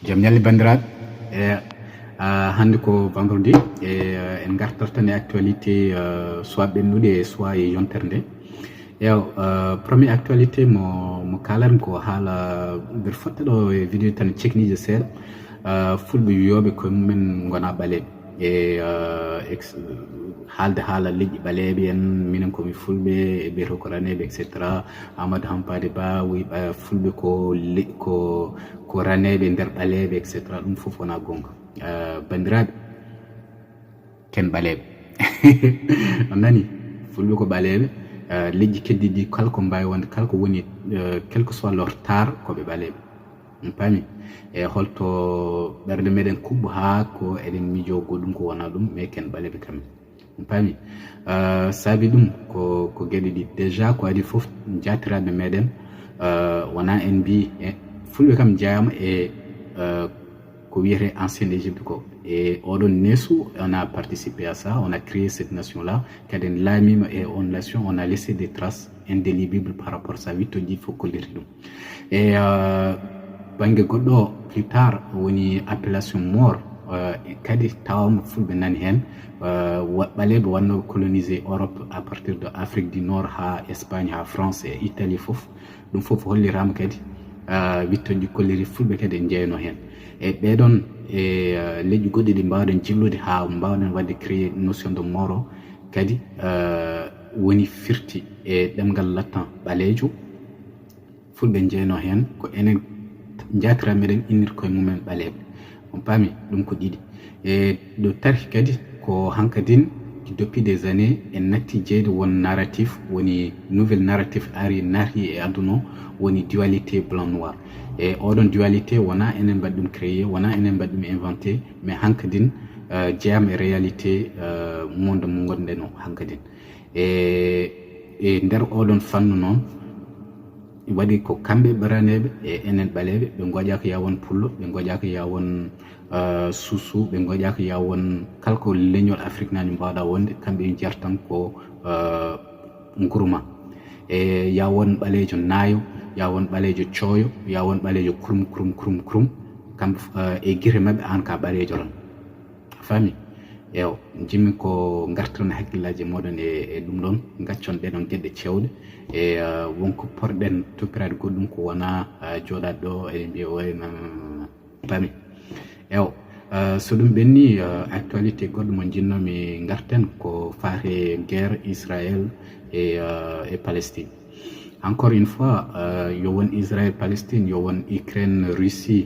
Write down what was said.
Jam ñalli bandiraɓe hande ko vendredi en gartortan e actualité soit ɓennude soit e yontere nde premier actualité mo kalanmi ko haala nder foɗɗo ɗo e vidéo tan ceknije seeɗa fulɓe wiyoɓe koye mumen gona ɓaleɓe e haalde haala leƴƴi ɓaleɓe en minen komi fulɓe e ɓeeto ko raneɓe etc. Amadou Hampade Ba wi fulɓe ko raneɓe nder ɓaleɓe etc. ɗum fof wona gonga bandiraɓe ken ɓaleɓe on nani fulɓe ko ɓaleɓe leƴƴi keddiɗi kala ko mbawi wonde kala ko woni quel que soit leur tare koɓe ɓaleɓe on paami e holto ɓerde meɗen kuɓɓo ha ko eɗen miijo goɗɗum ko wona ɗum mais ken ɓaleɓe kamen on paami saabi ɗum ko gueɗe ɗi déjà ko adi foof jatiraɓe meɗen wona en mbi fulɓe kam jeyama e ko wiyete ancienne Égypte ko et oɗon neesu on a participé à ça, on a créé cette nation là kadi en laamima et on nation on a laissé des traces indélébiles par rapport à ça wittoji fof kolliri ɗum et banggue goɗɗo plus tard woni appellation mort kadi tawama fulɓe nani hen ɓaleɓe wannoɓe colonisé Europe à partir de Afrique du Nord ha Espagne ha France et Italie fof ɗum fof hollirama kadi wittoji kolliri fulɓe kadi en jeyno hen e ɓeɗon e leƴƴi goɗɗi ɗi mbawɗen jillude ha mbawɗen wadde créé notion de moro kadi woni firti e ɗemgal lattan ɓalejo fulɓe jeyno hen ko enen jatira meɗen innir koye mumen ɓaleɓe on paami ɗum ko ɗiɗi e ɗo tarhi kadi ko hankadin depuis des années en natti jeyde won narratif woni nouvelle narratif ari naati e aduna woni dualité blanc noir e oɗon dualité wona enen mbaɗi ɗum créé wona enen mbaɗi ɗum inventé mais hankadin jeyam e réalité monde mo gonɗen o hankadin e nder oɗon fannu noon waɗi ko kamɓe ɓaraneɓe e enen ɓaleɓe ɓe goƴaka yawon pullo ɓe goƴaka yawon suusu ɓe goƴaka yawon kala ko leñol Afrique nani mbawɗa wonde kamɓe jartan ko gurma e yawon ɓalejo naayo yawon ɓalejo cooyo yawon ɓalejo krum kamɓe e guire mabɓe an ka ɓalejo ran fami ew jimmi ko gartirno hakkillaji moɗon e ɗum ɗon gaccon ɗeɗon gueɗe cewɗe e wonko porɗen toppirade goɗɗum ko wona joɗade ɗo eɗen mbiya wayno pami ew so ɗum ɓenni actualité goɗɗo mo jinnomi garten ko fate guerre Israël et Palestine encore une fois yo won Israël Palestine yo won Ukraine Russie